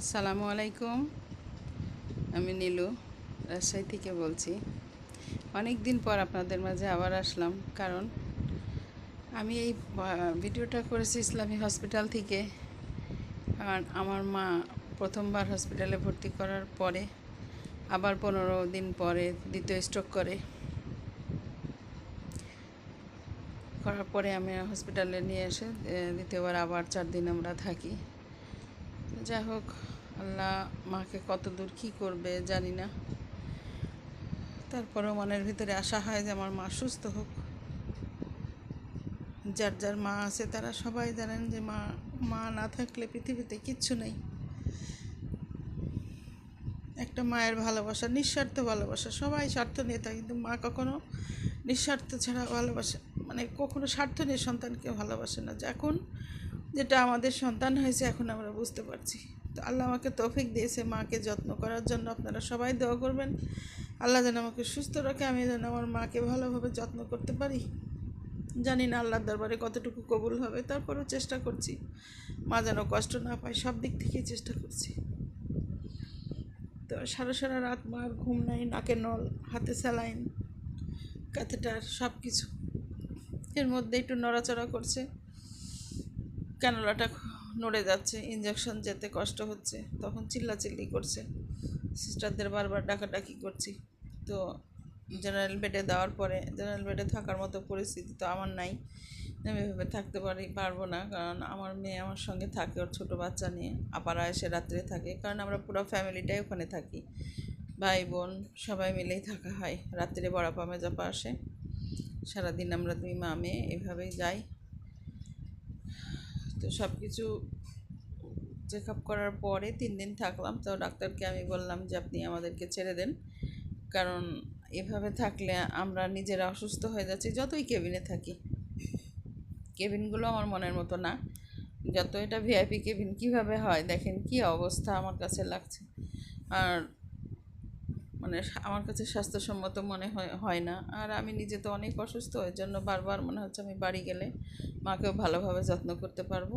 আসসালামু আলাইকুম। আমি নীলু রাজশাহী থেকে বলছি। অনেক দিন পর আপনাদের মাঝে আবার আসলাম, কারণ আমি এই ভিডিওটা করেছি ইসলামী হসপিটাল থেকে। কারণ আমার মা প্রথমবার হসপিটালে ভর্তি করার পরে আবার 15 দিন পরে দ্বিতীয় স্ট্রোক করার পরে আমি হসপিটালে নিয়ে এসে দ্বিতীয়বার আবার 4 দিন আমরা থাকি। যাই হোক, আল্লাহ মাকে কত দূর কী করবে জানি না, তারপরেও মনের ভিতরে আশা হয় যে আমার মা সুস্থ হোক। যার যার মা আছে তারা সবাই জানেন যে মা মা না থাকলে পৃথিবীতে কিচ্ছু নেই। একটা মায়ের ভালোবাসা, নিঃস্বার্থ ভালোবাসা, সবাই স্বার্থ নিয়ে থাকে, কিন্তু মা কখনো নিঃস্বার্থ ছাড়া ভালোবাসে, মানে কখনো স্বার্থ নিয়ে সন্তানকে ভালোবাসে না। এখন যেটা আমাদের সন্তান হয়েছে এখন আমরা বুঝতে পারছি। তো আল্লাহ আমাকে তৌফিক দিয়েছে মাকে যত্ন করার জন্য। আপনারা সবাই দোয়া করবেন আল্লাহ যেন আমাকে সুস্থ রাখে, আমি যেন আমার মাকে ভালোভাবে যত্ন করতে পারি। জানি না আল্লাহর দরবারে কতটুকু কবুল হবে, তারপরেও চেষ্টা করছি মা যেন কষ্ট না পায়, সব দিক থেকেই চেষ্টা করছি। তো সারা সারা রাত মার ঘুম নাই, নাকে নল, হাতে স্যালাইন, ক্যাথেটার, সব কিছু। এর মধ্যে একটু নড়াচড়া করছে, ক্যানোলাটা নড়ে যাচ্ছে, ইঞ্জেকশন যেতে কষ্ট হচ্ছে, তখন চিল্লাচিল্লি করছে, সিস্টারদের বারবার ডাকাডাকি করছি। তো জেনারেল বেডে দেওয়ার পরে, জেনারেল বেডে থাকার মতো পরিস্থিতি তো আমার নাই, আমি এভাবে থাকতে পারবো না, কারণ আমার মেয়ে আমার সঙ্গে থাকে, ওর ছোটো বাচ্চা নিয়ে। আপারা এসে রাত্রে থাকে, কারণ আমরা পুরো ফ্যামিলিটাই ওখানে থাকি, ভাই বোন সবাই মিলেই থাকা হয়। রাত্রে বড়াপা মেজাপা আসে, সারাদিন আমরা 2 মা মেয়ে এভাবেই যাই। তো সব কিছু চেক আপ করার পরে 3 দিন থাকলাম। তো ডাক্তারকে আমি বললাম যে আপনি আমাদেরকে ছেড়ে দেন, কারণ এভাবে থাকলে আমরা নিজেরা অসুস্থ হয়ে যাচ্ছি। যতই কেবিনে থাকি, কেবিনগুলো আমার মনের মতো না, যত এটা ভিআইপি কেবিন কীভাবে হয় দেখেন কি অবস্থা আমার কাছে লাগছে। আর মানে আমার কাছে স্বাস্থ্যসম্মত মনে হয় না। আর আমি নিজে তো অনেক অসুস্থ, ওই জন্য বারবার মনে হচ্ছে আমি বাড়ি গেলে মাকেও ভালোভাবে যত্ন করতে পারবো,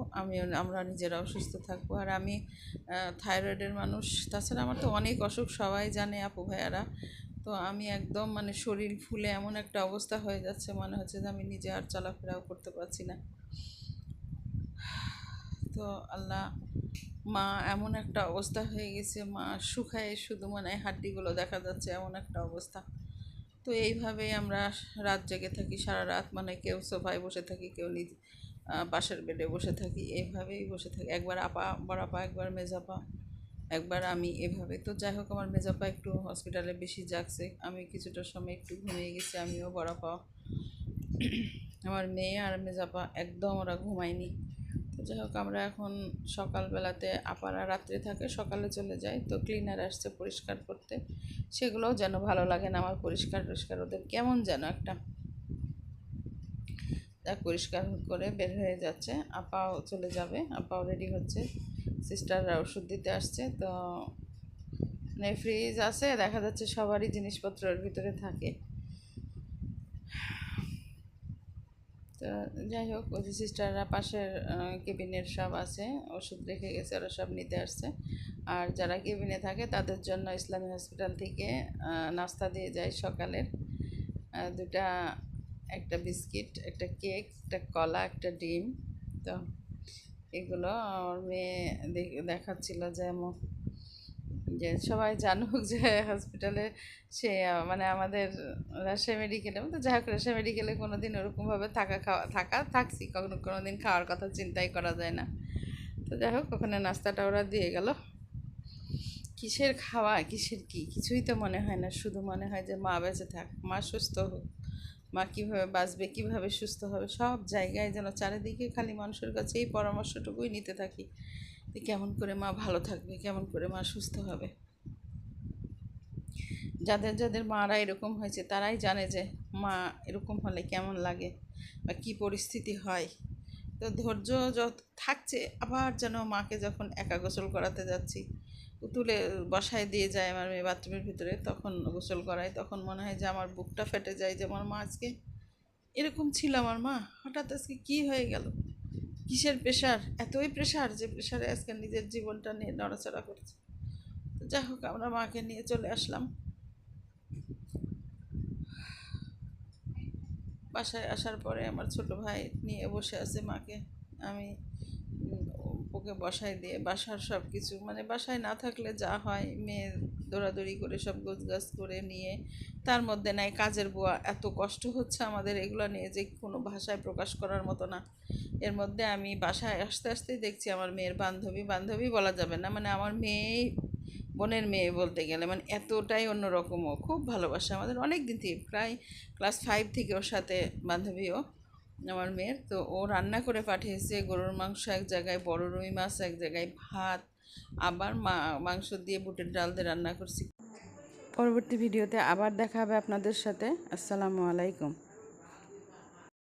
আমরা নিজেরা অসুস্থ থাকবো। আর আমি থাইরয়েডের মানুষ, তাছাড়া আমার তো অনেক অসুখ, সবাই জানে আপু ভাইয়ারা। তো আমি একদম মানে শরীর ফুলে এমন একটা অবস্থা হয়ে যাচ্ছে, মনে হচ্ছে যে আমি নিজে আর চলাফেরাও করতে পারছি না। তো আল্লাহ, মা এমন একটা অবস্থা হয়ে গেছে, মা শুকায় শুধু মানে হাড্ডিগুলো দেখা যাচ্ছে, এমন একটা অবস্থা। তো এইভাবেই আমরা রাত জেগে থাকি, সারা রাত, মানে কেউ সোফায় বসে থাকি, কেউ পাশের বেডে বসে থাকি, এইভাবেই বসে থাকি। একবার আপা, বড়াপা, একবার মেজাপা, একবার আমি, এভাবে। তো যাই হোক, আমার মেজাপা একটু হসপিটালে বেশি জাগছে, আমি কিছুটা সময় একটু ঘুমিয়ে গেছি, আমিও বড়াপা। আমার মেয়ে আর মেজাপা একদম ওরা ঘুমায়নি। তো যাই হোক, আমরা এখন সকালবেলাতে, আপারা রাত্রে থাকে, সকালে চলে যায়। তো ক্লিনার আসছে পরিষ্কার করতে, সেগুলোও যেন ভালো লাগে না আমার, পরিষ্কার ওদের কেমন যেন একটা। যাক, পরিষ্কার করে বের হয়ে যাচ্ছে, আপাও চলে যাবে, আপাও রেডি হচ্ছে, সিস্টাররা ওষুধ দিতে আসছে। তো মানে ফ্রিজ আছে, দেখা যাচ্ছে সবারই জিনিসপত্র ওর ভিতরে থাকে। তো যাই হোক, ওই যে সিস্টাররা পাশের কেবিনের সব আছে, ওষুধ রেখে গেছে, ওরা সব নিতে আসছে। আর যারা কেবিনে থাকে তাদের জন্য ইসলামী হসপিটাল থেকে নাস্তা দিয়ে যায় সকালের, দুটা, একটা বিস্কিট, একটা কেক, একটা কলা, একটা ডিম। তো এগুলো আমার মেয়ে দেখাচ্ছিল যে সবাই জানুক যে হসপিটালে সে মানে আমাদের রাজশাহী মেডিকেলে, তো যাই হোক, রাজশাহী মেডিকেলে কোনো দিন ওরকমভাবে থাকছি, কোনো দিন খাওয়ার কথা চিন্তাই করা যায় না। তো যাই হোক, ওখানে নাস্তাটা ওরা দিয়ে গেল। কিসের খাওয়া, কিসের কি, কিছুই তো মনে হয় না, শুধু মনে হয় যে মা বেঁচে থাক, মা সুস্থ হোক, মা কীভাবে বাঁচবে, কীভাবে সুস্থ হবে। সব জায়গায় যেন চারিদিকে খালি মানুষের কাছে এই পরামর্শটুকুই নিতে থাকি, কেমন করে মা ভালো থাকবে, কেমন করে মা সুস্থ হবে। যাদের যাদের মারা এরকম হয়েছে তারাই জানে যে মা এরকম হলে কেমন লাগে বা কী পরিস্থিতি হয়। তো ধৈর্য যত থাকছে, আবার যেন মাকে যখন একা গোসল করাতে যাচ্ছি, তুলে বসায় দিয়ে যায় আমার মেয়ে বাথরুমের ভিতরে, তখন গোসল করায়, তখন মনে হয় যে আমার বুকটা ফেটে যায়, যে আমার মা আজকে এরকম ছিল, আমার মা হঠাৎ আজকে কী হয়ে গেল। কিসের প্রেশার, এতই প্রেশার যে প্রেশারে আজকে নিজের জীবনটা নিয়ে নড়াচড়া করছে। তো যাই হোক, আমরা মাকে নিয়ে চলে আসলাম। বাসায় আসার পরে আমার ছোট ভাই নিয়ে বসে আছে মাকে। আমি ওকে বসায় দিয়ে বাসার সব কিছু, মানে বাসায় না থাকলে যা হয়, মেয়ে দৌড়াদৌড়ি করে সব গোছগাছ করে নিয়ে, তার মধ্যে নাই কাজের বুয়া, এত কষ্ট হচ্ছে আমাদের এগুলো নিয়ে যে কোনো ভাষায় প্রকাশ করার মতো না। এর মধ্যে আমি বাসায় আসতে আসতেই দেখছি আমার মেয়ের বান্ধবী, বান্ধবী বলা যাবে না, মানে আমার মেয়ে, বোনের মেয়ে বলতে গেলে, মানে এতটাই অন্যরকম, ও খুব ভালোবাসে আমাদের অনেক দিন থেকে, প্রায় ক্লাস 5 থেকে ওর সাথে বান্ধবীও আমার মেয়ের। তো ও রান্না করে পাঠিয়েছে গরুর মাংস এক জায়গায়, বড় রুই মাছ এক জায়গায়, ভাত, আবার মাংস দিয়ে বুটের ডাল দিয়ে রান্না করছি। পরবর্তী ভিডিওতে আবার দেখা হবে আপনাদের সাথে। আসসালামু আলাইকুম।